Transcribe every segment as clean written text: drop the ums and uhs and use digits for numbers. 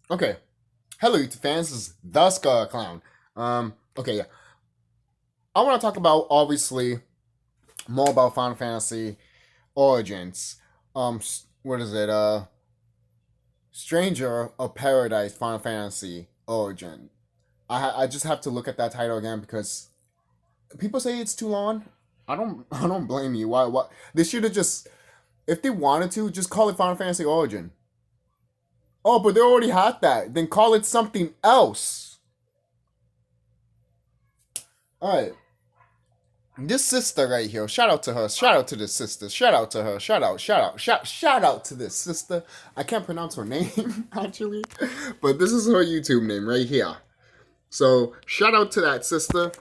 Okay. Hello, YouTube fans. This is the Skull Clown. Okay, yeah. I want to talk about obviously more about Final Fantasy Origins. What is it? Stranger of Paradise Final Fantasy Origin. I just have to look at that title again because people say it's too long. I don't blame you. Why they should have just, if they wanted to, just call it Final Fantasy Origin. Oh, but they already had that. Then call it something else. All right. This sister right here, shout out to her. Shout out to this sister. Shout out to her. Shout out to this sister. I can't pronounce her name actually, but this is her YouTube name right here. So shout out to that sister.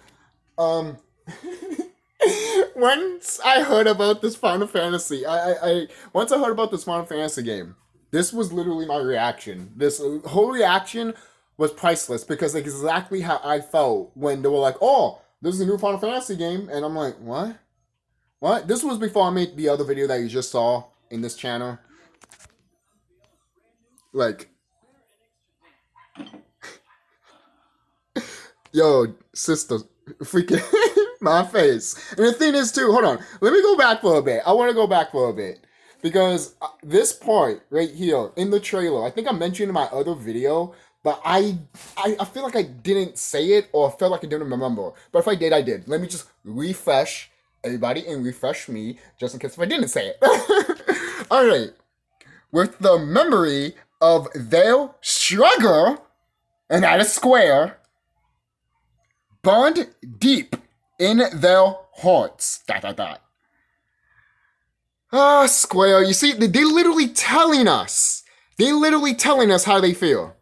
Um, once I heard about this Final Fantasy, I once I heard about this Final Fantasy game, this was literally my reaction. This whole reaction was priceless because like exactly how I felt when they were like, "Oh, this is a new Final Fantasy game," and I'm like, "What? What?" This was before I made the other video that you just saw in this channel. Like, yo, sister, freaking my face. And the thing is, too, hold on. Let me go back for a bit. I want to go back for a bit. Because this part right here in the trailer, I think I mentioned in my other video, but I feel like I didn't say it or felt like I didn't remember. But if I did, I did. Let me just refresh everybody and refresh me just in case if I didn't say it. All right. With the memory of their struggle, and that is square, bond deep in their hearts. Dot dot dot. Ah, Square. You see, they literally telling us. They literally telling us how they feel.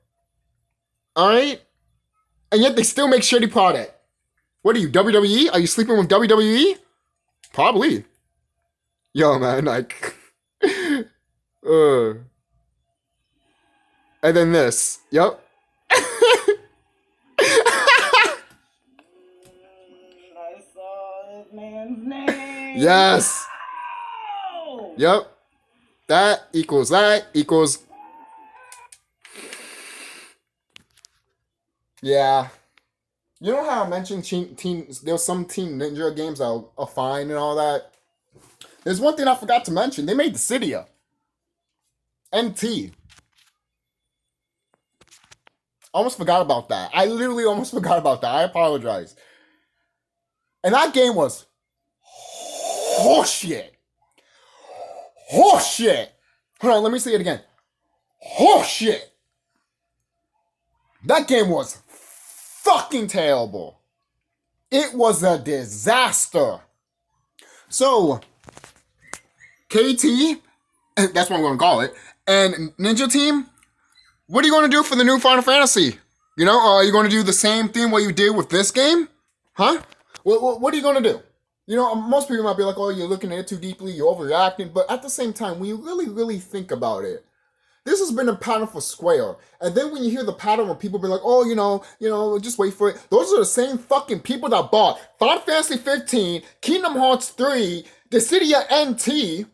All right, and yet they still make shitty product. What are you, WWE? Are you sleeping with WWE? Probably. Yo, man, like, uh. And then this. Yep. I saw this man's name. Yes. Oh! Yep. That equals. Yeah. You know how I mentioned there's some Team Ninja games that are fine and all that? There's one thing I forgot to mention. They made the Cydia. NT. Almost forgot about that. I literally almost forgot about that. I apologize. And that game was horseshit. Horseshit. Hold on, let me say it again. Horseshit. That game was fucking terrible. It was a disaster. So, KT, that's what I'm going to call it, and Ninja Team, what are you going to do for the new Final Fantasy? You know, are you going to do the same thing what you did with this game? Huh? What are you going to do? You know, most people might be like, oh, you're looking at it too deeply, you're overreacting, but at the same time, when you really think about it, this has been a pattern for Square. And then when you hear the pattern where people be like, oh, just wait for it. Those are the same fucking people that bought Final Fantasy 15, Kingdom Hearts 3, Dissidia NT,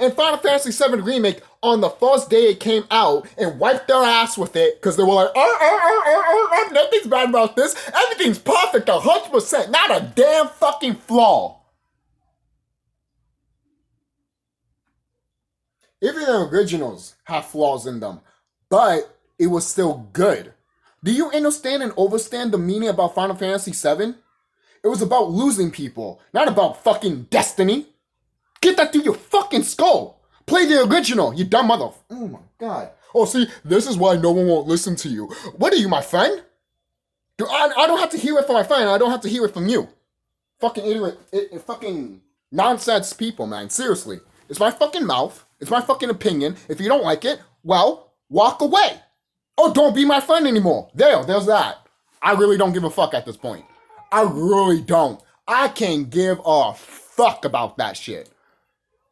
and Final Fantasy 7 Remake on the first day it came out and wiped their ass with it because they were like, nothing's bad about this. Everything's perfect 100%. Not a damn fucking flaw. Even the originals have flaws in them, but it was still good. Do you understand and understand the meaning about Final Fantasy VII? It was about losing people, not about fucking destiny. Get that through your fucking skull. Play the original, you dumb mother. Oh my god. Oh, see, this is why no one won't listen to you. What are you, my friend? I don't have to hear it from my friend. I don't have to hear it from you. Fucking idiot. Fucking nonsense people, man. Seriously. It's my fucking mouth. It's my fucking opinion. If you don't like it, well, walk away. Or don't be my friend anymore. There's that. I really don't give a fuck at this point. I really don't. I can't give a fuck about that shit.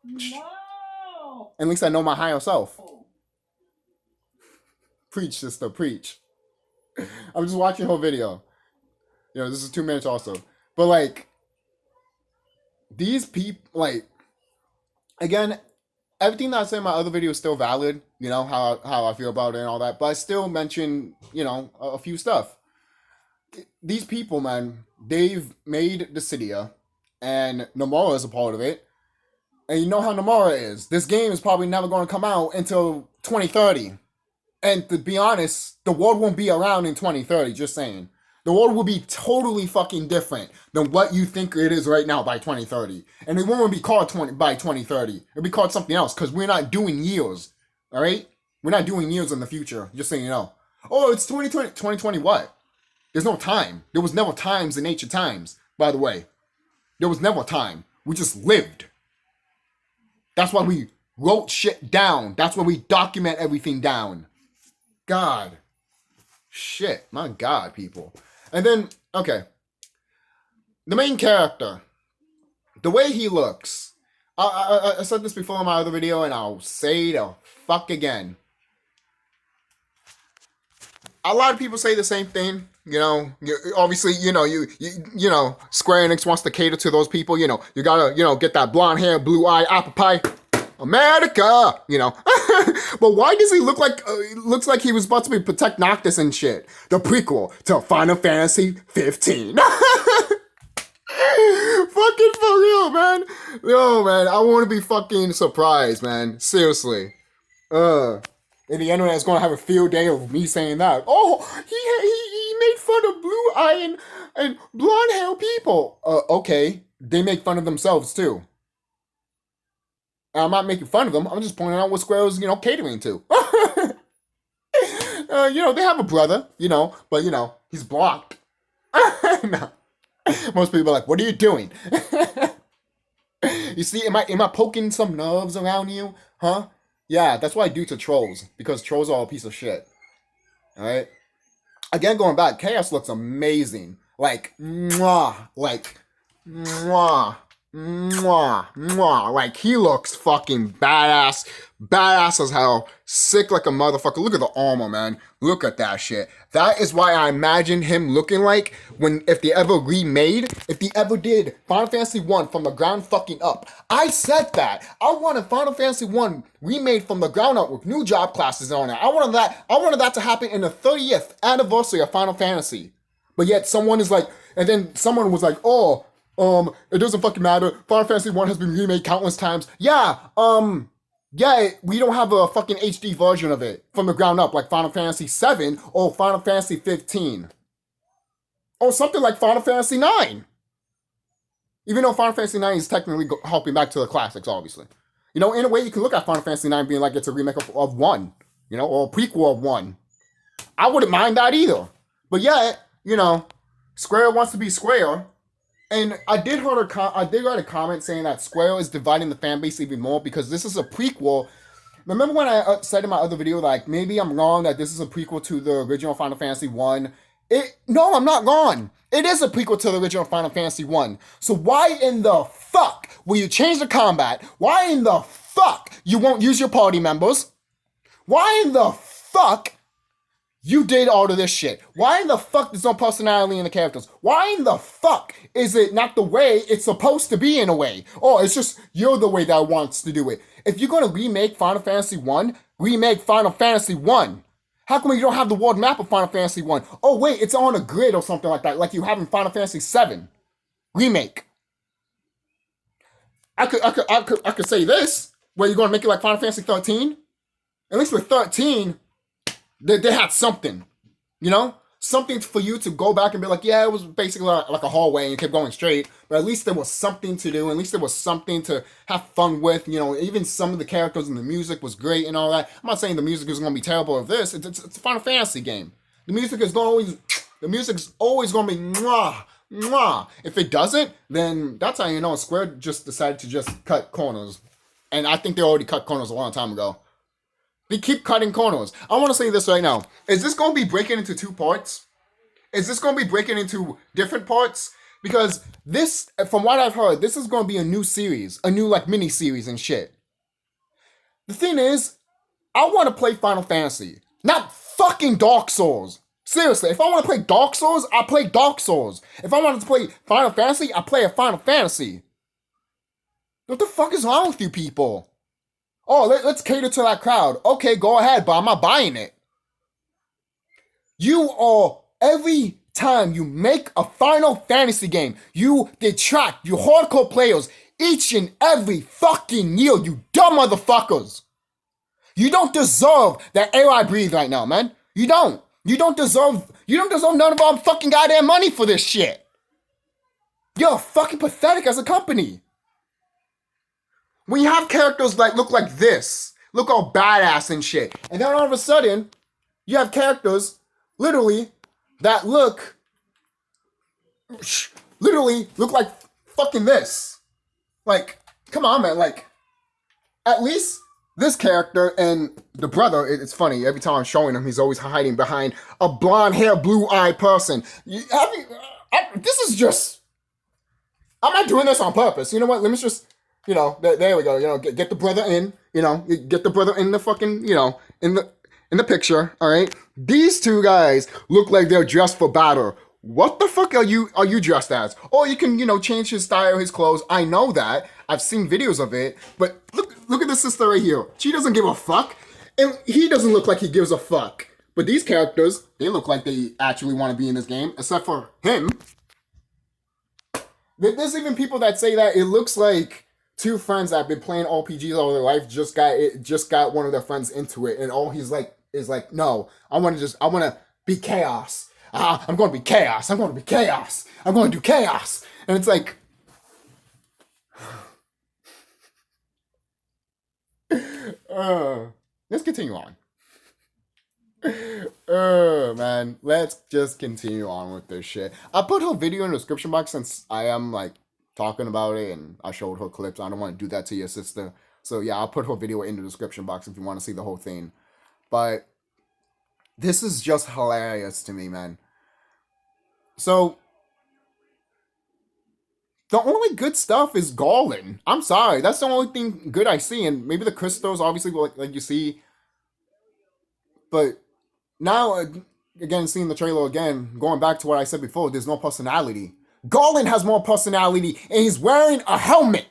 No! At least I know my higher self. Preach, sister, preach. I'm just watching her video. You know, this is 2 minutes also. But like, these people, like, again, everything that I said in my other video is still valid. you know, how I feel about it and all that. But I still mention, you know, a few stuff. These people, man, they've made the Cydia, and Nomura is a part of it. And you know how Nomura is. This game is probably never going to come out until 2030. And to be honest, the world won't be around in 2030, just saying. The world will be totally fucking different than what you think it is right now by 2030. And it won't be called by 2030. It'll be called something else because we're not doing years. All right? We're not doing years in the future, just so you know. Oh, it's 2020. 2020 what? There's no time. There was never times in ancient times, by the way. There was never time. We just lived. That's why we wrote shit down. That's why we document everything down. God. Shit. My God, people. And then, okay. The main character. The way he looks. I said this before in my other video, and I'll say the fuck again. A lot of people say the same thing. You know, obviously, you know, Square Enix wants to cater to those people. You know, you gotta, you know, get that blonde hair, blue eye, apple pie, America. You know, but why does he look like? Looks like he was about to be Protect Noctis and shit. The prequel to Final Fantasy 15. Fucking for real, man. Yo, man, I want to be fucking surprised, man. Seriously. And the internet is going to have a field day of me saying that. Oh, he made fun of blue eye and blonde hair people. Okay. They make fun of themselves, too. I'm not making fun of them. I'm just pointing out what Square is, you know, catering to. You know, they have a brother, you know, but, you know, he's blocked. No. Most people are like, what are you doing? You see, am I poking some nerves around you? Huh? Yeah, that's what I do to trolls, because trolls are a piece of shit. Alright? Again, going back, Chaos looks amazing. Like, mwah. Like, mwah. Mwah. Mwah. Like, he looks fucking badass. Badass as hell. Sick like a motherfucker. Look at the armor, man. Look at that shit. That is why I imagine him looking like if they ever did Final Fantasy 1 from the ground fucking up. I said that. I wanted Final Fantasy 1 remade from the ground up with new job classes on it. I wanted that to happen in the 30th anniversary of Final Fantasy. But yet someone is like, and then someone was like, oh, it doesn't fucking matter. Final Fantasy 1 has been remade countless times. Yeah, we don't have a fucking HD version of it from the ground up like Final Fantasy 7 or Final Fantasy 15. Or something like Final Fantasy 9. Even though Final Fantasy 9 is technically harping back to the classics, obviously. You know, in a way, you can look at Final Fantasy 9 being like it's a remake of 1, you know, or a prequel of 1. I wouldn't mind that either. But yet, you know, Square wants to be Square. And I did write a comment saying that Square is dividing the fan base even more because this is a prequel. Remember when I said in my other video, like, maybe I'm wrong that this is a prequel to the original Final Fantasy 1? No, I'm not wrong. It is a prequel to the original Final Fantasy 1. So why in the fuck will you change the combat? Why in the fuck you won't use your party members? Why in the fuck you did all of this shit? Why in the fuck there's no personality in the characters? Why in the fuck is it not the way it's supposed to be in a way? Or it's just you're the way that wants to do it. If you're gonna remake Final Fantasy 1, remake Final Fantasy 1. How come you don't have the world map of Final Fantasy 1? Oh wait, it's on a grid or something like that, like you have in Final Fantasy 7. Remake. I could say this, where you're gonna make it like Final Fantasy 13. At least with 13, they had something, you know? Something for you to go back and be like, yeah, it was basically like a hallway and you kept going straight, but at least there was something to do. At least there was something to have fun with, you know? Even some of the characters and the music was great and all that. I'm not saying the music is going to be terrible of this. It's a Final Fantasy game. The music is always going to be mwah, mwah. If it doesn't, then that's how you know Square just decided to just cut corners. And I think they already cut corners a long time ago. They keep cutting corners. I want to say this right now. Is this going to be breaking into 2 parts? Is this going to be breaking into different parts? Because this, from what I've heard, this is going to be a new series. A new, like, mini-series and shit. The thing is, I want to play Final Fantasy. Not fucking Dark Souls. Seriously, if I want to play Dark Souls, I play Dark Souls. If I wanted to play Final Fantasy, I play a Final Fantasy. What the fuck is wrong with you people? Oh, let's cater to that crowd. Okay, go ahead, but I'm not buying it. You are, every time you make a Final Fantasy game, you detract, you hardcore players, each and every fucking year, you dumb motherfuckers. You don't deserve that air I breathe right now, man. You don't. You don't deserve none of our fucking goddamn money for this shit. You're fucking pathetic as a company. When you have characters that look like this, look all badass and shit, and then all of a sudden, you have characters, literally, that look like fucking this. Like, come on, man. Like, at least this character and the brother, it's funny, every time I'm showing him, he's always hiding behind a blonde hair, blue-eyed person. This is just, I'm not doing this on purpose. You know what? Let me just, there we go. Get the brother in, get the brother in the fucking, in the picture, all right? These two guys look like they're dressed for battle. What the fuck are you dressed as? Or you can, change his style, his clothes. I know that. I've seen videos of it. But look at the sister right here. She doesn't give a fuck. And he doesn't look like he gives a fuck. But these characters, they look like they actually want to be in this game. Except for him. There's even people that say that it looks like two friends that have been playing RPGs all their life just got one of their friends into it. And all he's like is like, no, I want to be chaos. I'm going to be chaos. I'm going to be chaos. I'm going to do chaos. And it's like, let's continue on. Man, let's just continue on with this shit. I put her video in the description box since I am like talking about it and I showed her clips. I don't want to do that to your sister. So yeah, I'll put her video in the description box if you want to see the whole thing. But this is just hilarious to me, man. So, the only good stuff is Garland. I'm sorry. That's the only thing good I see. And maybe the crystals, obviously, like you see. But now, again, seeing the trailer again, going back to what I said before, there's no personality. Garland has more personality, and he's wearing a helmet.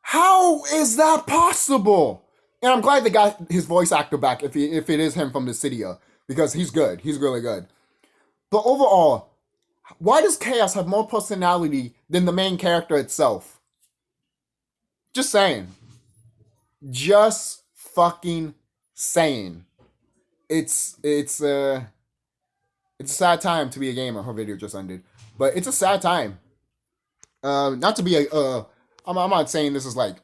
How is that possible? And I'm glad they got his voice actor back if it is him from the Cydia, because he's good. He's really good. But overall, why does Chaos have more personality than the main character itself? Just saying. Just fucking saying. It's a sad time to be a gamer. Her video just ended. But it's a sad time. Not to be I'm not saying this is like,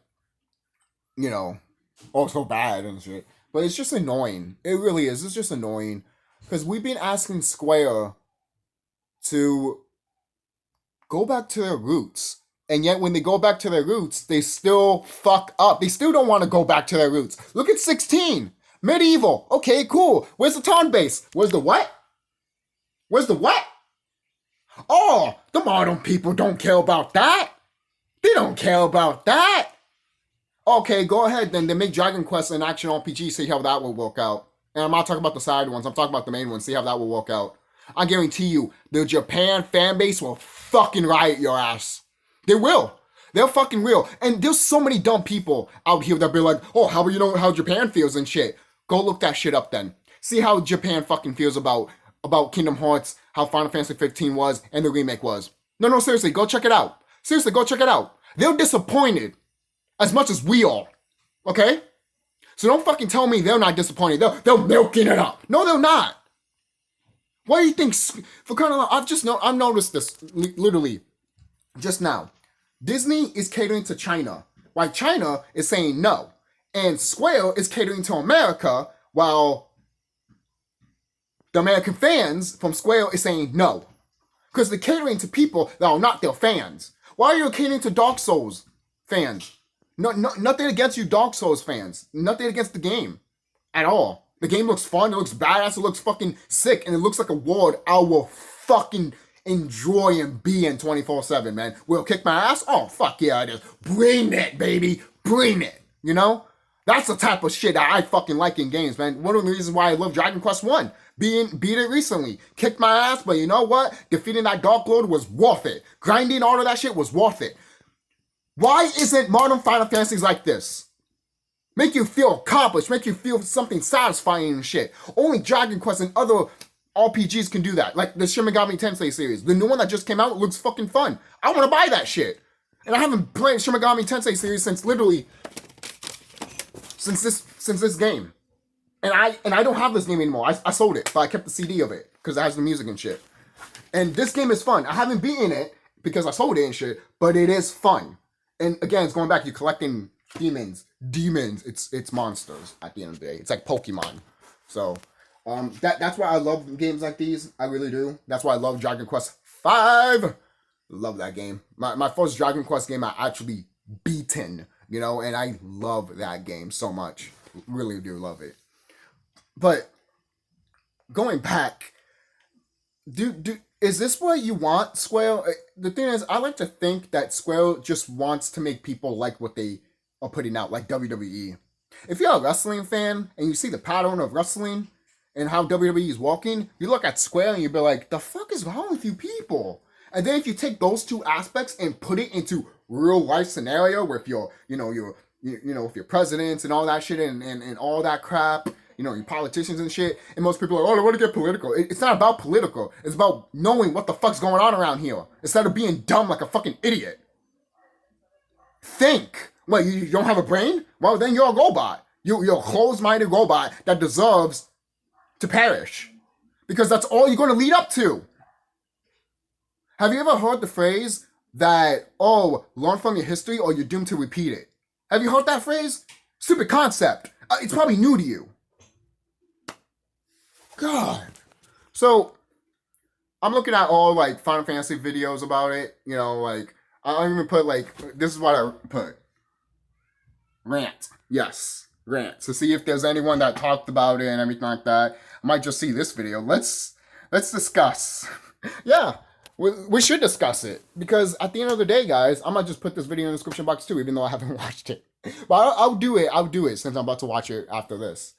oh, so bad and shit. But it's just annoying. It really is. It's just annoying. Because we've been asking Square to go back to their roots. And yet when they go back to their roots, they still fuck up. They still don't want to go back to their roots. Look at 16. Medieval. Okay, cool. Where's the turn base? Where's the what? Where's the what? Oh, the modern people don't care about that. They don't care about that. Okay, go ahead then. They make Dragon Quest an action RPG. See how that will work out. And I'm not talking about the side ones. I'm talking about the main ones. See how that will work out. I guarantee you, the Japan fan base will fucking riot your ass. They will. They're fucking real. And there's so many dumb people out here that be like, oh, how do you know how Japan feels and shit? Go look that shit up then. See how Japan fucking feels about Kingdom Hearts, how Final Fantasy 15 was, and the remake was. No, seriously, go check it out. Seriously, go check it out. They're disappointed as much as we are. Okay? So don't fucking tell me they're not disappointed. They're milking it up. No, they're not. Why do you think, for kind of, I've noticed this literally just now. Disney is catering to China, while China is saying no. And Square is catering to America, while the American fans from Square is saying no. Because they're catering to people that are not their fans. Why are you catering to Dark Souls fans? No, nothing against you Dark Souls fans. Nothing against the game. At all. The game looks fun, it looks badass, it looks fucking sick, and it looks like a world I will fucking enjoy and be in 24/7, man. Will it kick my ass? Oh, fuck yeah, it is. Bring it, baby. Bring it. You know? That's the type of shit that I fucking like in games, man. One of the reasons why I love Dragon Quest 1. Beat it recently. Kicked my ass, but you know what? Defeating that Dark Lord was worth it. Grinding all of that shit was worth it. Why isn't modern Final Fantasies like this? Make you feel accomplished, make you feel something satisfying and shit. Only Dragon Quest and other RPGs can do that. Like the Shin Megami Tensei series. The new one that just came out looks fucking fun. I want to buy that shit. And I haven't played Shin Megami Tensei series since this game. And I don't have this game anymore. I sold it, but I kept the CD of it because it has the music and shit. And this game is fun. I haven't beaten it because I sold it and shit, but it is fun. And again, it's going back. You're collecting demons. It's monsters at the end of the day. It's like Pokemon. So that's why I love games like these. I really do. That's why I love Dragon Quest V. Love that game. My first Dragon Quest game I actually beaten, you know, and I love that game so much. Really do love it. But going back, is this what you want, Square? The thing is, I like to think that Square just wants to make people like what they are putting out, like WWE. If you're a wrestling fan and you see the pattern of wrestling and how WWE is walking, you look at Square and you be like, the fuck is wrong with you people? And then if you take those two aspects and put it into real life scenario where if you're, if you're presidents and all that shit and all that crap, your politicians and shit, and most people are like, oh, they want to get political. It's not about political. It's about knowing what the fuck's going on around here instead of being dumb like a fucking idiot. Think. What, you don't have a brain? Well, then you're a robot. You're a closed-minded robot that deserves to perish. Because that's all you're going to lead up to. Have you ever heard the phrase that, learn from your history or you're doomed to repeat it? Have you heard that phrase? Stupid concept. It's probably new to you. God. So, I'm looking at all, Final Fantasy videos about it. I don't even put, this is what I put. Rant. Yes. Rant. To see if there's anyone that talked about it and everything like that. I might just see this video. Let's discuss. Yeah. We should discuss it. Because at the end of the day, guys, I might just put this video in the description box too, even though I haven't watched it. But I'll do it. I'll do it since I'm about to watch it after this.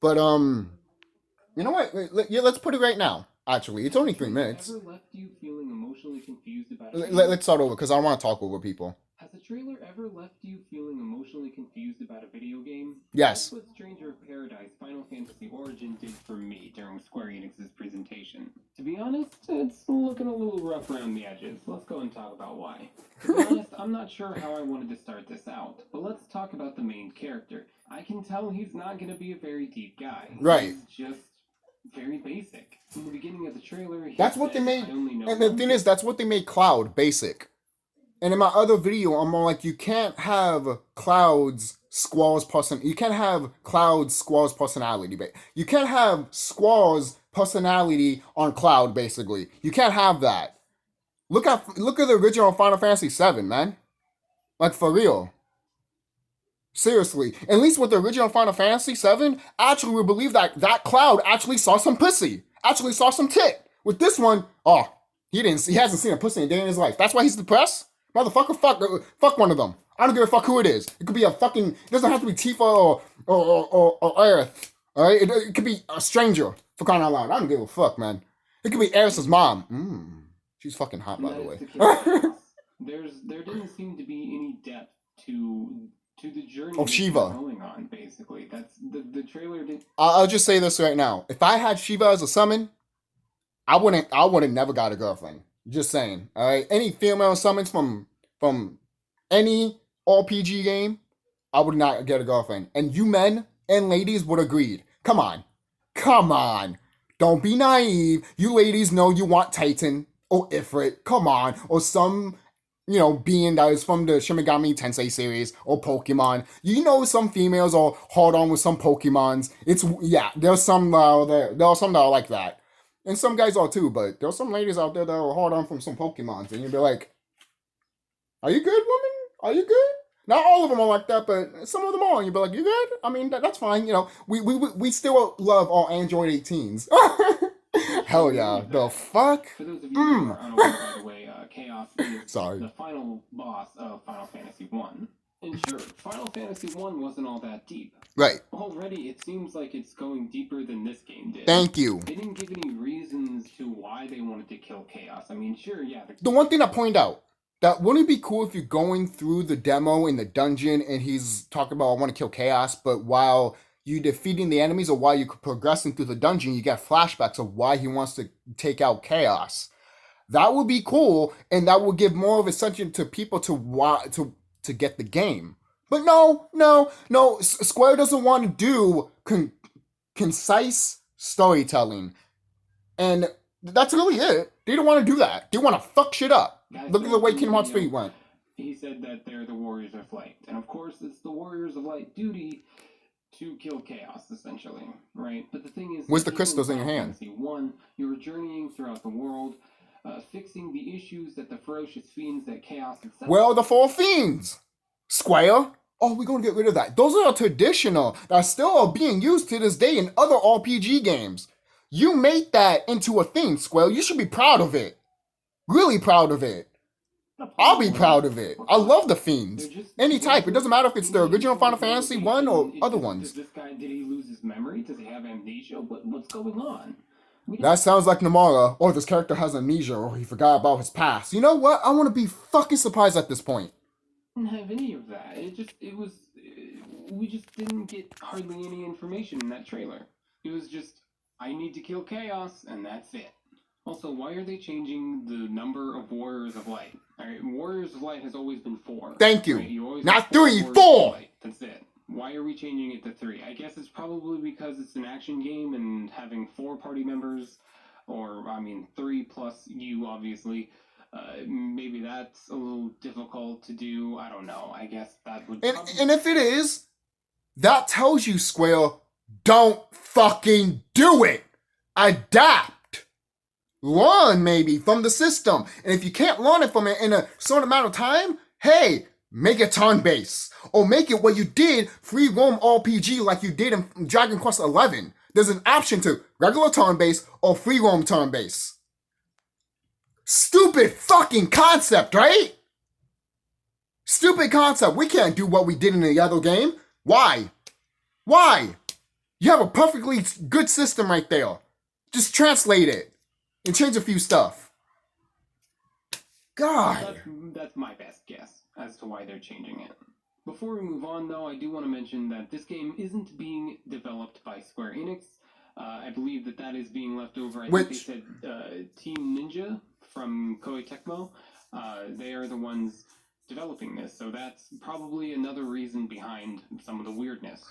But, you know what? Let's put it right now. Actually, it's only 3 minutes. Ever left you feeling emotionally confused about Let's start over because I don't want to talk over people. Has a trailer ever left you feeling emotionally confused about a video game? Yes. That's what Stranger of Paradise Final Fantasy Origin did for me during Square Enix's presentation. To be honest, it's looking a little rough around the edges. Let's go and talk about why. To be honest, I'm not sure how I wanted to start this out, but let's talk about the main character. I can tell he's not going to be a very deep guy. Right. He's just very basic. In the beginning of the trailer, that's what they made. And the thing is, that's what they made Cloud basic. And in my other video, I'm more like, you can't have Cloud's Squall's You can't have Cloud's Squall's personality. You can't have Squall's personality on Cloud, basically. You can't have that. Look at the original Final Fantasy VII, man. Like, for real. Seriously. At least with the original Final Fantasy VII, actually we believe that Cloud actually saw some pussy. Actually saw some tit. With this one, he hasn't seen a pussy in a day in his life. That's why he's depressed? Motherfucker, fuck one of them. I don't give a fuck who it is. It could be it doesn't have to be Tifa or Aerith. Alright? It could be a stranger, for crying out loud. I don't give a fuck, man. It could be Aerith's mom. She's fucking hot, by the way. There didn't seem to be any depth to the journey of Shiva going on, basically. That's the trailer did. I'll just say this right now. If I had Shiva as a summon, I would have never got a girlfriend. Just saying. Alright? Any female summons from any RPG game, I would not get a girlfriend. And you men and ladies would agree. Come on. Don't be naive. You ladies know you want Titan or Ifrit. Come on. Or some being that is from the Shin Megami Tensei series or Pokemon. Some females are hard on with some Pokemons. There's some there are some that are like that. And some guys are too, but there's some ladies out there that are hard on from some Pokemons. And you'd be like, are you good, woman? Are you good? Not all of them are like that, but some of them are. And you'd be like, you good? I mean, that's fine. We still love our Android 18s. Hell yeah. The fuck? For those of you who are unaware, by the way, Chaos is Sorry. the final boss of Final Fantasy 1. And sure, Final Fantasy 1 wasn't all that deep. Right. Already, it seems like it's going deeper than this game did. Thank you. They didn't give any reasons to why they wanted to kill Chaos. I mean, sure, yeah. The one thing I point out, That wouldn't it be cool if you're going through the demo in the dungeon and he's talking about I want to kill chaos, but while you defeating the enemies or while you're progressing through the dungeon, you get flashbacks of why he wants to take out chaos. That would be cool, and that would give more of a attention to people to get the game. But no. Square doesn't want to do concise storytelling, and that's really it. They don't want to do that. They want to fuck shit up. Look at the way Kingdom Hearts 3 went. He said that they're the Warriors of Light, and of course, it's the Warriors of Light duty to kill chaos, essentially, right? But the thing is, where's the crystals in your hand? One, you're journeying throughout the world, fixing the issues that the ferocious fiends that chaos itself. Well, the 4 fiends, Square. Oh, we're gonna get rid of that. Those are traditional that still are being used to this day in other RPG games. You made that into a thing, Square. You should be proud of it. Really proud of it. I'll be proud of it. I love the fiends. Any type. It doesn't matter if it's the original Final Fantasy 1 or other ones. This guy, did he lose his memory? Does he have amnesia? What's going on? That sounds like Namara. Or this character has amnesia, or he forgot about his past. You know what? I want to be fucking surprised at this point. Didn't have any of that. We just didn't get hardly any information in that trailer. It was just, I need to kill chaos, and that's it. Also, why are they changing the number of Warriors of Light? All right, Warriors of Light has always been 4. Thank you. Right? Not 3, 4! That's it. Why are we changing it to 3? I guess it's probably because it's an action game and having 4 party members, or, 3 plus you, obviously, maybe that's a little difficult to do. I don't know. I guess that would... And if it is, that tells you, Square, don't fucking do it! Adapt! Learn, maybe, from the system. And if you can't learn it from it in a certain amount of time, hey, make it turn-based. Or make it what you did free roam RPG like you did in Dragon Quest XI. There's an option to regular turn-based or free roam turn-based. Stupid fucking concept, right? Stupid concept. We can't do what we did in the other game. Why? You have a perfectly good system right there. Just translate it. And change a few stuff. God. That's my best guess as to why they're changing it. Before we move on, though, I do want to mention that this game isn't being developed by Square Enix. I believe that is being left over. I think they said Team Ninja from Koei Tecmo. They are the ones developing this, so that's probably another reason behind some of the weirdness.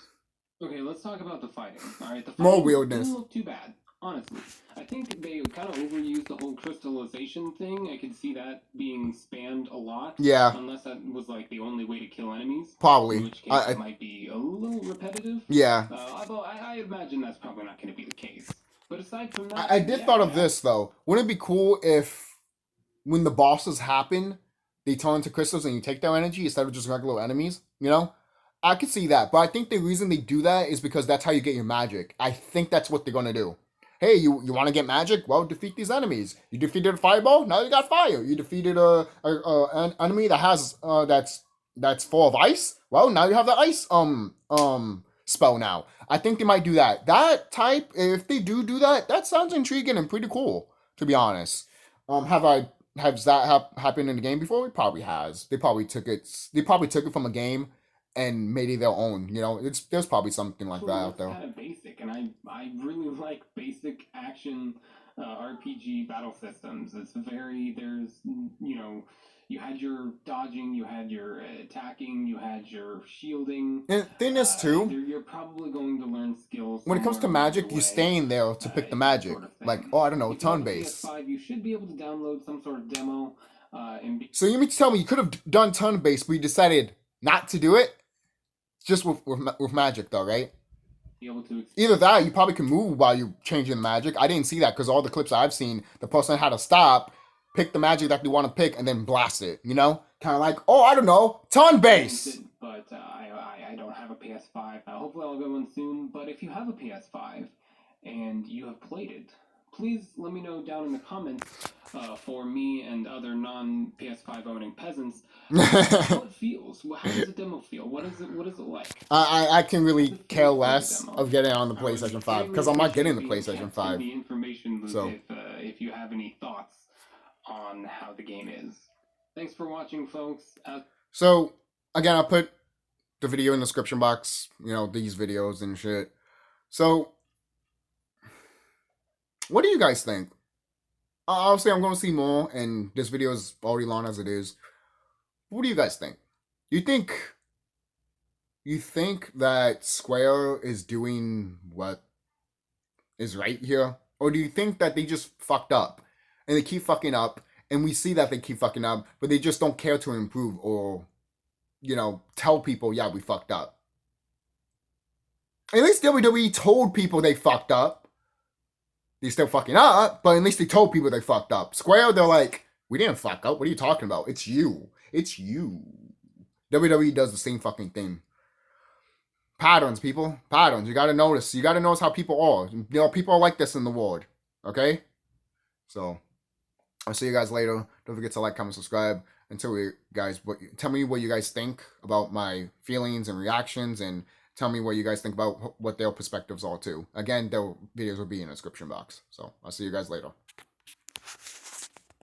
Okay, let's talk about the fighting. All right, the fighting more weirdness. Didn't look too bad. Honestly, I think they kind of overused the whole crystallization thing. I could see that being spammed a lot. Yeah. Unless that was like the only way to kill enemies. Probably. In which case it might be a little repetitive. Yeah. Although I imagine that's probably not going to be the case. But aside from that, I did thought of this though. Wouldn't it be cool if when the bosses happen, they turn into crystals and you take their energy instead of just regular enemies? You know? I could see that, but I think the reason they do that is because that's how you get your magic. I think that's what they're gonna do. Hey, you want to get magic? Well, defeat these enemies. You defeated a fireball, now you got fire. You defeated an enemy that has that's full of ice. Well, now you have the ice spell now. I think they might do that. That type, if they do that, that sounds intriguing and pretty cool, to be honest. Has that happened in the game before? It probably has. They probably took it from a game and made it their own. You know, there's probably something like that out there. It's kind of basic, and I really like basic action RPG battle systems. It's you had your dodging, you had your attacking, you had your shielding. And thing is too, you're probably going to learn skills. When it comes to magic, you stay in there to pick the magic. Sort of like, I don't know, turn-based. PS5, you should be able to download some sort of demo. So you mean to tell me you could have done turn-based, but you decided not to do it? Just with magic, though, right? Either that, or you probably can move while you're changing the magic. I didn't see that because all the clips I've seen, the person had to stop, pick the magic that they want to pick, and then blast it. You know, kind of like, I don't know, turn-based. But I don't have a PS5. Hopefully, I'll get one soon. But if you have a PS5 and you have played it, please let me know down in the comments for me and other non-PS5 owning peasants how it feels. How does the demo feel? What is it like? I can really care less of getting on the PlayStation 5 because I'm not getting the PlayStation 5. The information, Luke, so if you have any thoughts on how the game is. Thanks for watching, folks. So, again, I'll put the video in the description box, you know, these videos and shit. So, what do you guys think? Obviously, I'm going to see more, and this video is already long as it is. What do you guys think? You think that Square is doing what is right here? Or do you think that they just fucked up and they keep fucking up and we see that they keep fucking up, but they just don't care to improve or, you know, tell people, yeah, we fucked up? At least WWE told people they fucked up. They're still fucking up, but at least they told people they fucked up. Square, they're like, we didn't fuck up. What are you talking about? It's you. It's you. WWE does the same fucking thing. Patterns, people. Patterns. You gotta notice. You gotta notice how people are. You know, people are like this in the world. Okay? So, I'll see you guys later. Don't forget to like, comment, subscribe. Until we guys, tell me what you guys think about my feelings and reactions, and tell me what you guys think about what their perspectives are too. Again, their videos will be in the description box. So, I'll see you guys later.